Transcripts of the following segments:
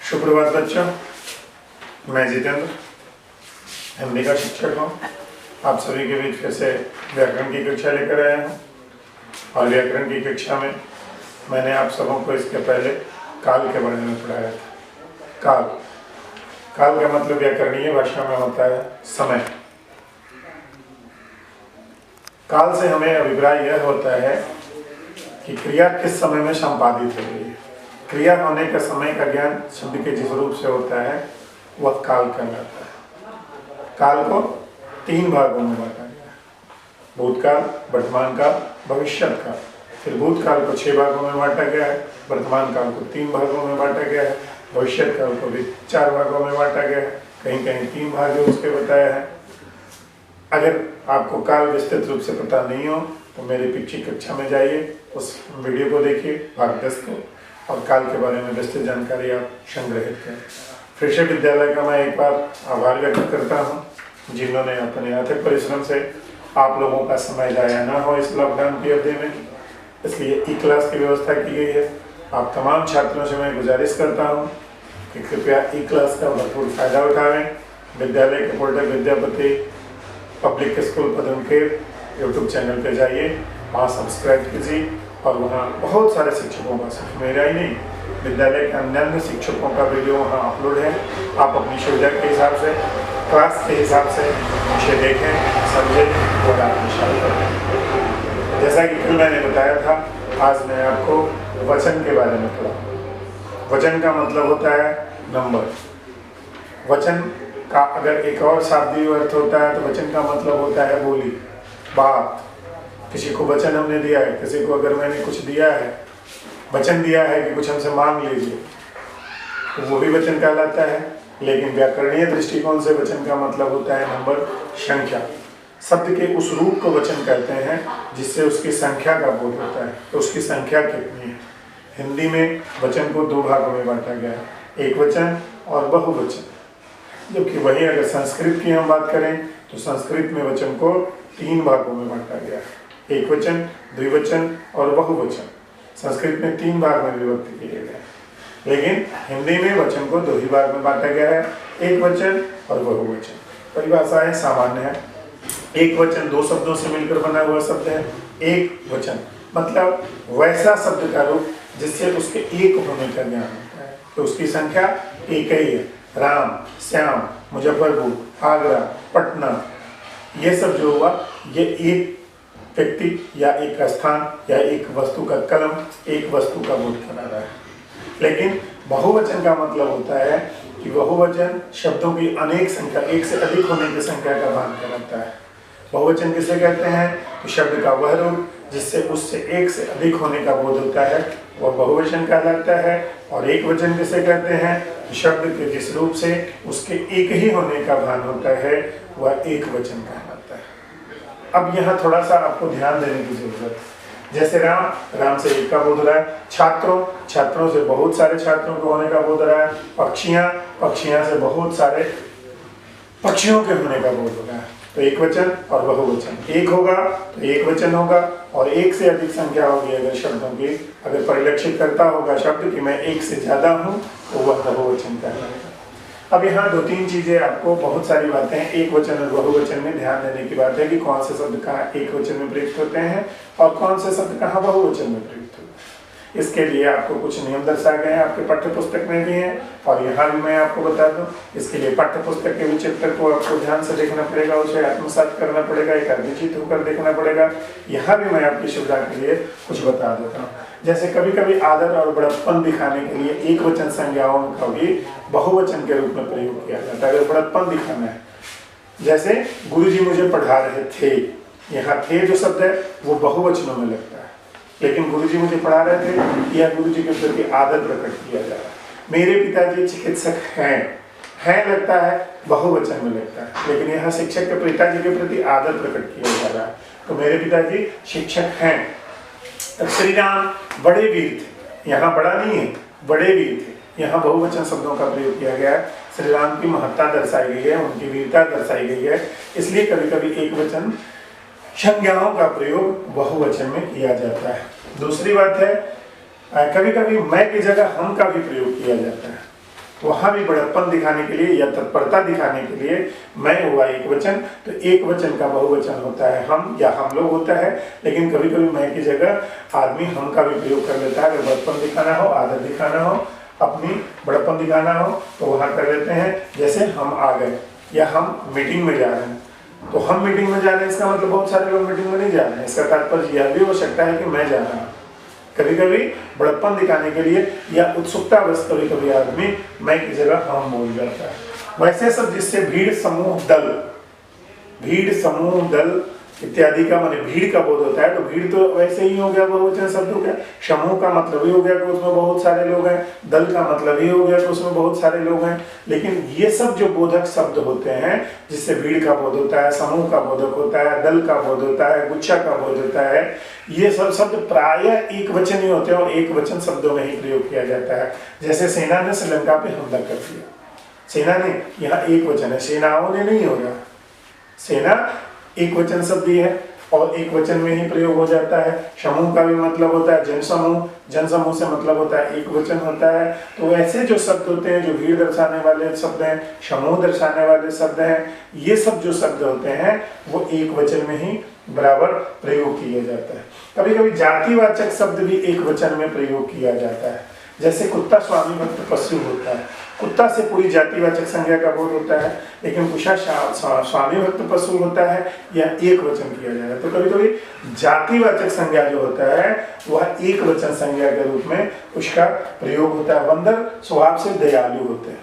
सुप्रभात बच्चों, मैं जितेंद्र हिंदी का शिक्षक हूँ। आप सभी के बीच फिर से व्याकरण की कक्षा लेकर आया हूँ। और व्याकरण की कक्षा में मैंने आप सबों को इसके पहले काल के बारे में पढ़ाया था। काल काल का मतलब व्याकरणीय भाषा में होता है समय। काल से हमें अभिप्राय यह होता है कि क्रिया किस समय में संपादित हो रही है। क्रिया होने का समय का ज्ञान शब्द के जिस रूप से होता है वह काल कहलाता है। काल को 3 भागों में बांटा गया है, भूतकाल, वर्तमान काल, भविष्यत काल। फिर भूतकाल को 6 भागों में बांटा गया है, वर्तमान काल को 3 भागों में बांटा गया है, भविष्यत काल को भी 4 भागों में बांटा गया है। कहीं कहीं 3 भाग जो उसके बताया है। अगर आपको काल विस्तृत रूप से पता नहीं हो तो मेरी पिछली कक्षा में जाइए, उस वीडियो को देखिए, भाग 10 को, और काल के बारे में विस्तृत जानकारी आप संग्रहित करें। फिर से विद्यालय का मैं एक बार आभार व्यक्त करता हूँ जिन्होंने अपने अथक परिश्रम से आप लोगों का समय जाया ना हो इस लॉकडाउन की अवधि में, इसलिए ई क्लास की व्यवस्था की गई है। आप तमाम छात्रों से मैं गुजारिश करता हूँ कि कृपया ई क्लास का भरपूर फायदा उठाएं। विद्यालय के portal Vidyapati public school Padamkher YouTube channel पर जाइए, वहाँ सब्सक्राइब कीजिए और वहाँ बहुत सारे शिक्षकों का, सिर्फ मेरा ही नहीं, विद्यालय के अन्य शिक्षकों का वीडियो वहाँ अपलोड है। आप अपनी सुविधा के हिसाब से, क्लास के हिसाब से उसे देखें, समझें और आप निशान करें। जैसा कि कल मैंने बताया था, आज मैं आपको वचन के बारे में पढ़ाऊँ। वचन का मतलब होता है नंबर। वचन का अगर एक और शाब्दिक अर्थ होता है तो वचन का मतलब होता है बोली, बात। किसी को वचन हमने दिया है, किसी को अगर मैंने कुछ दिया है, वचन दिया है कि कुछ हमसे मांग लीजिए, तो वो भी वचन कहलाता है। लेकिन व्याकरणीय दृष्टिकोण से वचन का मतलब होता है नंबर, संख्या। शब्द के उस रूप को वचन कहते हैं जिससे उसकी संख्या का बोध होता है, तो उसकी संख्या कितनी है। हिंदी में वचन को 2 भागों में बांटा गया है, एक वचन और बहुवचन। जबकि वही अगर संस्कृत की हम बात करें तो संस्कृत में वचन को 3 भागों में बांटा गया है, एक वचन, द्विवचन और बहुवचन। संस्कृत में 3 भाग में विभक्त किए गए हैं, लेकिन हिंदी में वचन को 2 ही भाग में बांटा गया है, एक वचन और बहुवचन। परिभाषाएं सामान्य है। एक वचन 2 शब्दों से मिलकर बना हुआ शब्द है। एक वचन मतलब वैसा शब्द का रूप जिससे उसके एक होने का ज्ञान होता है, तो उसकी संख्या एक ही है। राम, श्याम, मुजफ्फरपुर, आगरा, पटना, ये सब जो हुआ ये एक व्यक्ति या एक स्थान या एक वस्तु का कलम, एक वस्तु का बोध करा रहा है। लेकिन बहुवचन का मतलब होता है कि बहुवचन शब्दों की अनेक संख्या, एक से अधिक होने की संख्या का भान कराता है। बहुवचन किसे कहते हैं? तो शब्द का वह रूप जिससे उससे एक से अधिक होने का बोध होता है वह बहुवचन कहलाता है। और एक वचन किसे कहते हैं? शब्द के जिस रूप से उसके एक ही होने का भान होता है वह एक वचन कहलाता है। अब यहाँ थोड़ा सा आपको ध्यान देने की जरूरत है। जैसे राम, राम से एक का बोध हो रहा है। छात्रों, छात्रों से बहुत सारे छात्रों को होने का बोध हो रहा है। पक्षियाँ, पक्षियाँ से बहुत सारे पक्षियों के होने का बोध हो रहा है। तो एक वचन और बहुवचन, एक होगा तो एक वचन होगा, और एक से अधिक संख्या होगी अगर शब्दों की, अगर परिलक्षित करता होगा शब्द कि मैं एक से ज्यादा हूँ, तो वह बहुवचन कहलाएगा। अब यहाँ 2-3 चीजें, आपको बहुत सारी बातें हैं एक वचन और बहुवचन में ध्यान देने की बात है कि कौन से शब्द कहाँ एक वचन में प्रयुक्त होते हैं और कौन से शब्द कहाँ बहुवचन में प्रयुक्त होते हैं। इसके लिए आपको कुछ नियम दर्शाए गए हैं, आपके पाठ्य पुस्तक में भी हैं और यहाँ भी मैं आपको बता दूं। इसके लिए पाठ्य पुस्तक के विचित्र को आपको ध्यान से देखना पड़ेगा, उसे आत्मसात करना पड़ेगा, एकाग्रचित होकर देखना पड़ेगा। यहाँ भी मैं आपकी सुविधा के लिए कुछ बता देता हूँ। जैसे कभी कभी आदर और बड़प्पन दिखाने के लिए एक वचन संज्ञाओं का भी बहुवचन के रूप में प्रयोग किया जाता है, अगर बड़प्पन दिखाना है। जैसे गुरुजी मुझे पढ़ा रहे थे, यहाँ थे जो शब्द है वो बहुवचनों में लगता है, लेकिन गुरुजी मुझे पढ़ा रहे थे या गुरुजी के प्रति आदर प्रकट किया जा रहा है। मेरे पिताजी चिकित्सक हैं लगता है, बहुवचन में लगता है, लेकिन यहाँ शिक्षक के पिताजी के प्रति आदर प्रकट किया जा रहा है, तो मेरे पिताजी शिक्षक हैं। श्री राम बड़े वीर थे, यहाँ बड़ा नहीं है, बड़े वीर थे, यहाँ बहुवचन शब्दों का प्रयोग किया गया है। श्री राम की महत्ता दर्शाई गई है, उनकी वीरता दर्शाई गई है, इसलिए कभी कभी एक वचन संज्ञाओं का प्रयोग बहुवचन में किया जाता है। दूसरी बात है, कभी कभी मैं की जगह हम का भी प्रयोग किया जाता है। वहां भी बड़प्पन दिखाने के लिए या तत्परता दिखाने के लिए मैं हुआ एक वचन, तो एक वचन का बहुवचन होता है हम या हम लोग होता है। लेकिन कभी कभी मैं की जगह आदमी हम का भी प्रयोग कर लेता है। अगर बड़प्पन दिखाना हो, आदर दिखाना हो, अपनी बड़प्पन दिखाना हो तो वहां कर लेते हैं। जैसे हम आ गए या हम मीटिंग में जा रहे हैं, तो हम मीटिंग में जा रहे हैं इसका मतलब बहुत सारे लोग मीटिंग में नहीं जा रहे हैं। इसका तात्पर्य यह भी हो सकता है कि मैं जा रहा हूँ। कभी कभी बड़प्पन दिखाने के लिए या उत्सुकता बस कभी कभी आदमी मैं की जगह हम बोल जाता है। वैसे सब जिससे भीड़ समूह दल इत्यादि का माने भीड़ का बोध होता है, तो भीड़ तो वैसे ही हो गया बहुवचन शब्दों का। समूह का मतलब ही हो गया कि उसमें बहुत सारे लोग हैं, दल का मतलब ही हो गया कि उसमें बहुत सारे लोग हैं। लेकिन ये सब जो बोधक शब्द होते हैं जिससे भीड़ का बोध होता है, समूह का बोधक होता है, दल का बोध होता है, गुच्छा का बोध होता है, ये सब शब्द प्रायः एक वचन ही होते हैं और एक वचन शब्दों में ही प्रयोग किया जाता है। जैसे सेना ने श्रीलंका पे हमला कर दिया, सेना ने, यहाँ एक वचन है, सेनाओं ने नहीं होगा। सेना एक वचन शब्द है और एक वचन में ही प्रयोग हो जाता है। समूह का भी मतलब होता है जनसमूह, जनसमूह से मतलब होता है एक वचन होता है। तो ऐसे जो शब्द होते हैं जो भीड़ दर्शाने वाले शब्द हैं, समूह दर्शाने वाले शब्द हैं, ये सब जो शब्द होते हैं वो एक वचन में ही बराबर प्रयोग किया जाता है। कभी कभी जातिवाचक शब्द भी एक वचन में प्रयोग किया जाता है। जैसे कुत्ता स्वामी भक्त पशु होता है, कुत्ता से पूरी जातिवाचक संज्ञा का बोध होता है, लेकिन कुशा स्वामी भक्त पशु होता है या एक वचन किया जाएगा। तो कभी कभी जातिवाचक संज्ञा जो होता है वह एक वचन संज्ञा के रूप में उसका प्रयोग होता है। बंदर स्वभाव से दयालु होते हैं,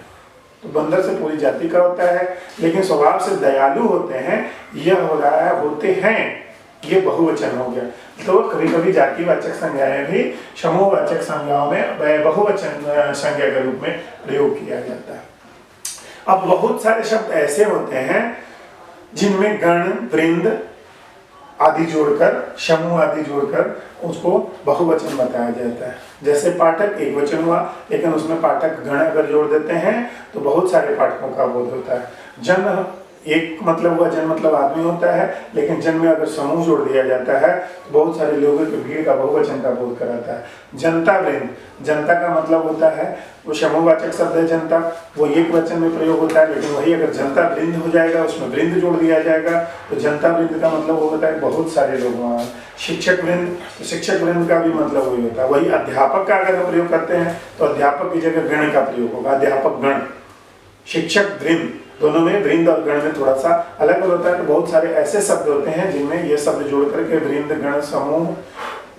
तो बंदर से पूरी जाति का होता है, लेकिन स्वभाव से दयालु होते हैं, यह हो रहा है होते हैं, ये बहुवचन हो गया। तो कभी कभी जातिवाचक संज्ञाएं भी समूहवाचक संज्ञाओं में बहुवचन संज्ञा के रूप में प्रयोग किया जाता है। अब बहुत सारे शब्द ऐसे होते हैं जिनमें गण, वृंद आदि जोड़कर, समूह आदि जोड़कर उसको बहुवचन बताया जाता है। जैसे पाठक एक वचन हुआ, लेकिन उसमें पाठक गण अगर जोड़ देते हैं तो बहुत सारे पाठकों का बोध होता है। जन एक मतलब हुआ, जन मतलब आदमी होता है, लेकिन जन में अगर समूह जोड़ दिया जाता है तो बहुत सारे लोगों की भीड़ का बहुवचन का बोध कराता है। जनता वृंद, जनता का मतलब होता है वो समूहवाचक शब्द है जनता, वो एक वचन में प्रयोग होता है, लेकिन वही अगर जनता वृंद हो जाएगा उसमें वृंद जोड़ दिया जाएगा तो जनता वृंद का मतलब वो होता है बहुत सारे लोग वहाँ। शिक्षक वृंद, तो शिक्षक वृंद का भी मतलब वही होता है। वही अध्यापक का अगर हम प्रयोग करते हैं तो अध्यापक की जगह गण का प्रयोग होगा, अध्यापक गण। शिक्षक वृंद, दोनों में वृंद और गण में थोड़ा सा अलग होता है। तो बहुत सारे ऐसे शब्द होते हैं जिनमें ये शब्द जोड़ करके वृंद, गण, समूह,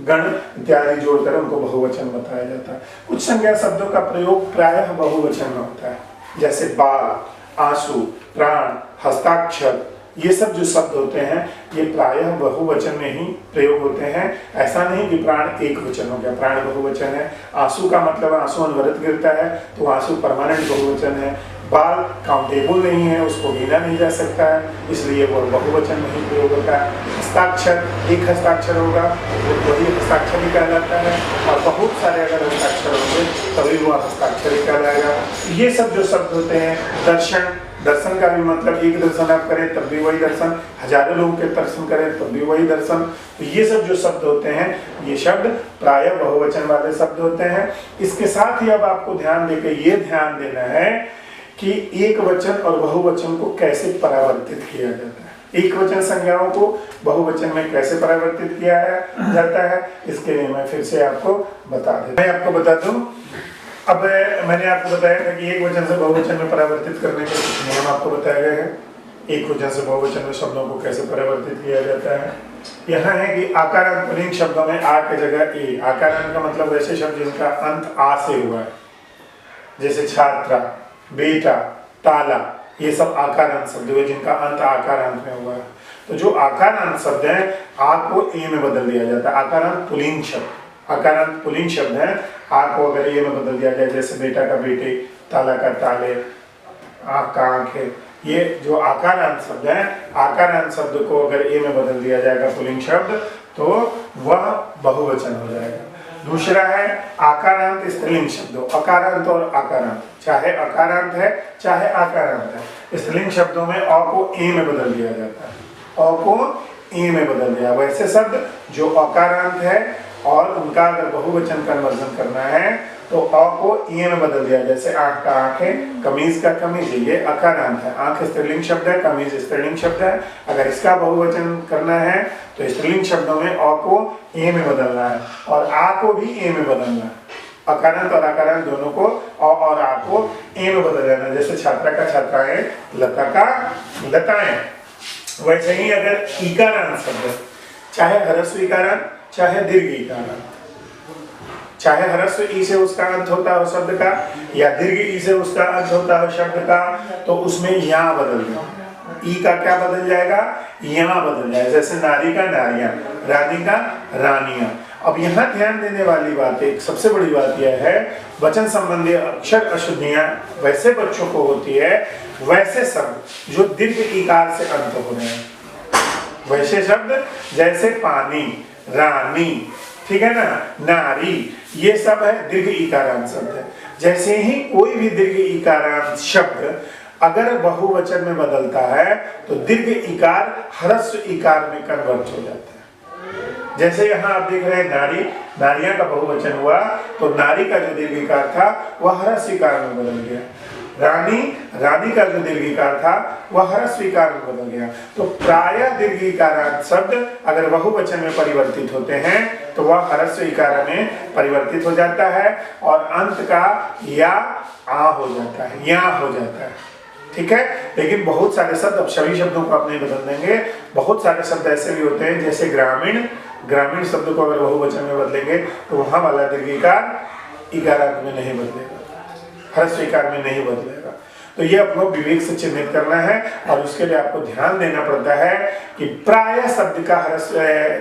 गण इत्यादि जोड़कर उनको बहुवचन बताया जाता है। कुछ संज्ञा शब्दों का प्रयोग प्रायः बहुवचन में होता है, जैसे बाल, आंसू, प्राण, हस्ताक्षर, ये सब जो शब्द होते हैं ये प्रायः बहुवचन में ही प्रयोग होते हैं। ऐसा नहीं कि प्राण एक वचन हो गया, प्राण बहुवचन है। आंसू का मतलब आंसू अनवरत गिरता है तो आंसू परमानेंट बहुवचन है। बाल काउंटेबल नहीं है, उसको गिना नहीं जा सकता है, इसलिए वो बहुवचन में ही प्रयोग होता है। हस्ताक्षर, एक हस्ताक्षर होगा वही हस्ताक्षर ही कहलाता है, और बहुत सारे अगर हस्ताक्षर होंगे तभी वो हस्ताक्षर ही कहलाएगा। ये सब जो शब्द होते हैं, दर्शन, दर्शन का भी मतलब एक दर्शन आप करें तब भी वही दर्शन, हजारों लोगों के दर्शन करें तब भी वही दर्शन। तो ये सब जो शब्द होते हैं ये शब्द प्रायः बहुवचन वाले शब्द होते हैं। इसके साथ ही अब आपको ध्यान देकर ये ध्यान देना है कि एक वचन और बहुवचन को कैसे परावर्तित किया जाता है, एक वचन संज्ञाओं को बहुवचन में कैसे परावर्तित किया जाता है, इसके लिए मैं फिर से आपको बता दूं। मैं आपको बता दूं, अब मैंने आपको बताया था कि एक वचन से बहुवचन में परावर्तित करने के नियम आपको बताए गए हैं। एक वचन से बहुवचन में शब्दों को कैसे परावर्तित किया जाता है। यहाँ है कि आकारांत पुल्लिंग शब्दों में आ की जगह ए। आकारांत का मतलब वैसे शब्द जिनका अंत आ से हुआ है, जैसे छात्रा, बेटा, ताला, ये सब आकारांत शब्द हुए जिनका अंत आकारांत में हुआ है। तो जो आकारांत शब्द है आ को ए में बदल दिया जाता है। आकारांत पुल्लिंग शब्द, आकारांत पुल्लिंग शब्द है, आ को अगर ए में बदल दिया जाए, जैसे बेटा का बेटे, ताला का ताले, आँख का आँखें, ये जो आकारांत शब्द है, आकारांत शब्द को अगर ए में बदल दिया जाएगा पुल्लिंग शब्द तो वह बहुवचन हो जाएगा। दूसरा है आकारांत स्त्रीलिंग शब्दों, अकारांत और आकारांत, चाहे अकारांत है चाहे आकारांत है, स्त्रीलिंग शब्दों में अ को ए में बदल दिया जाता है। अ को ए में बदल दिया। वैसे शब्द जो अकारांत है और उनका अगर बहुवचन कन्वर्जन करना है तो अ को ई में बदल दिया। जैसे आंख का आंख है, कमीज का कमीज है, ये अकारांत है। आंख स्त्रीलिंग शब्द है, कमीज स्त्रीलिंग शब्द है। अगर इसका बहुवचन करना है तो स्त्रीलिंग शब्दों में अ को ए में बदलना है और आ को भी ए में बदलना है। अकारांत और अकारांत दोनों को अ और आ को ए में बदल देना। जैसे छात्रा का छात्राएं, लता का लताएं। वैसे ही अगर इकारांत शब्द, चाहे ह्रस्व इकारांत चाहे दीर्घ इकारांत, चाहे ह्रस्व ई से उसका अंत होता हो शब्द का या दीर्घ ई से उसका अंत होता हो शब्द का, तो उसमें यहाँ बदल देना। ई का क्या बदल जाएगा, यहाँ बदल जाएगा। जैसे नारी का नारियां, रानी का रानियां। अब यहाँ ध्यान देने वाली बात, एक सबसे बड़ी बात यह है, वचन संबंधी अक्षर अशुद्धियां वैसे बच्चों को होती है, वैसे शब्द जो दीर्घ इकार से अंत हो रहे हैं, वैसे शब्द जैसे पानी, रानी, ठीक है ना, नारी, ये सब है दीर्घ इकारांत शब्द है। जैसे ही कोई भी दीर्घ इकारांत शब्द अगर बहुवचन में बदलता है तो दीर्घ इकार ह्रस्व इकार में कन्वर्ट हो जाता है। जैसे यहाँ आप देख रहे हैं नारी, नारियां का बहुवचन हुआ तो नारी का जो दीर्घ इकार था वह ह्रस्व इकार में बदल गया। रानी, रानी का जो दीर्घ इकार था वह ह्रस्व इकार में बदल गया। तो प्रायः दीर्घ इकारांत शब्द अगर बहुवचन में परिवर्तित होते हैं तो वह ह्रस्व इकार में परिवर्तित हो जाता है और अंत का या आ हो जाता है, या हो जाता है, ठीक है। लेकिन बहुत सारे शब्द, अब सभी शब्दों को आप नहीं बदल देंगे, बहुत सारे शब्द ऐसे भी होते हैं जैसे ग्रामीण, ग्रामीण शब्द को अगर बहुवचन में बदलेंगे तो वहां वाला दीर्घ इकार इकारांत में नहीं बदलेगा, ह्रस्व इकार में नहीं बदलेगा। तो ये आपको विवेक से चिन्हित करना है और उसके लिए आपको ध्यान देना पड़ता है कि प्रायः शब्द का ह्रस्व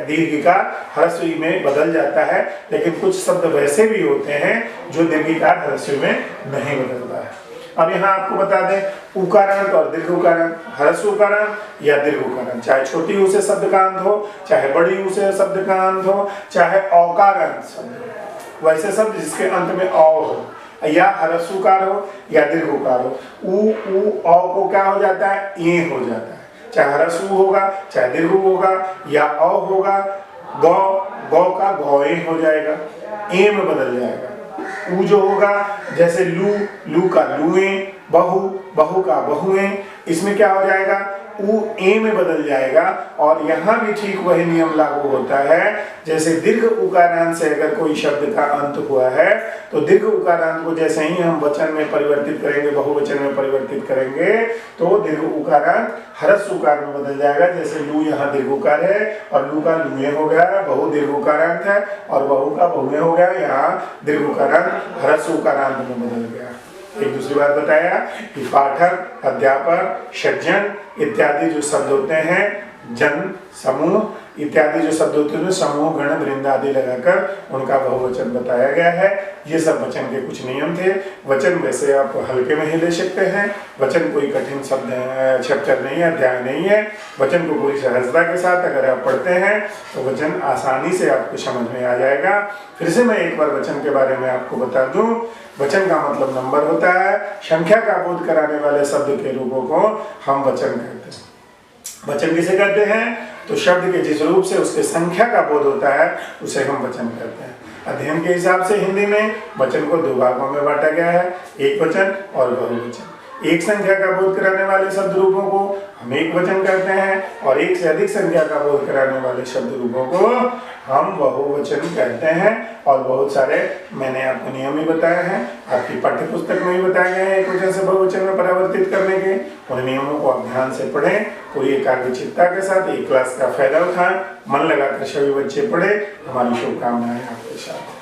दीर्घ इकार ह्रस्व में बदल जाता है, लेकिन कुछ शब्द वैसे भी होते हैं जो दीर्घ इकार ह्रस्व में नहीं बदलता है। अब यहाँ आपको बता दें, उकारांत और दीर्घ उकारांत, ह्रस्व उकारांत या दीर्घ उकारांत, चाहे छोटी ऊ से शब्द का अंत हो, चाहे बड़ी ऊ से शब्द का अंत हो, चाहे औकारांत शब्द, वैसे शब्द जिसके अंत में औ हो, या ह्रस्व उकार हो या दीर्घ उकार हो। ऊ औ को क्या हो जाता है, ए हो जाता है। चाहे ह्रस्व होगा, चाहे दीर्घ होगा या औ होगा, गौ, गौ का गौए हो जाएगा, ए में बदल जाएगा। ऊ जो होगा, जैसे लू, लू का लुए, बहु, बहु का बहुए, इसमें क्या हो जाएगा, ऊ ए में बदल जाएगा। और यहाँ भी ठीक वही नियम लागू होता है। जैसे दीर्घ उकारांत से अगर कोई शब्द का अंत हुआ है तो दीर्घ उकारांत को जैसे ही हम वचन में परिवर्तित करेंगे, बहुवचन में परिवर्तित करेंगे, तो दीर्घ उकारांत ह्रस्व उकार में बदल जाएगा। जैसे लू यहाँ दीर्घ उकार है और लू का लुए हो गया, बहु दीर्घ उकारांत है और बहु का बहुए हो गया, यहाँ दीर्घ उकारांत ह्रस्व उकारांत में बदल गया। एक दूसरी बात बताया कि पाठक, अध्यापक, सज्जन इत्यादि जो शब्द होते हैं, जन, समूह इत्यादि जो शब्द होते हैं, समूह, गण, वृंद आदि लगाकर उनका बहुवचन बताया गया है। ये सब वचन के कुछ नियम थे। वचन वैसे आप हल्के में ही ले सकते हैं, वचन कोई कठिन शब्द चैप्टर नहीं है, अध्याय नहीं है। वचन को पूरी सहजता के साथ अगर आप पढ़ते हैं तो वचन आसानी से आपको समझ में आ जाएगा। फिर से मैं एक बार वचन के बारे में आपको बता दूं। वचन का मतलब नंबर होता है। संख्या का बोध कराने वाले शब्द के रूपों को हम वचन कहते हैं। वचन किसे कहते हैं, तो शब्द के जिस रूप से उसके संख्या का बोध होता है उसे हम वचन कहते हैं। अध्ययन के हिसाब से हिंदी में वचन को दो भागों में बांटा गया है, एक वचन और बहुवचन। एक संख्या का बोध कराने वाले शब्द रूपों को हम एक वचन कहते हैं और एक से अधिक संख्या का बोध कराने वाले शब्द रूपों को हम बहुवचन कहते हैं। और बहुत सारे मैंने आपको नियम ही बताए हैं, आपकी पाठ्य पुस्तक में भी बताए गए हैं एक वचन से बहुवचन में परिवर्तित करने के। उन नियमों को आप ध्यान से पढ़ें, पूरी एकाग्रचित्ता के साथ एक क्लास का फायदा उठाएं, मन लगाकर सभी बच्चे पढ़े। हमारी शुभकामनाएं आपके साथ।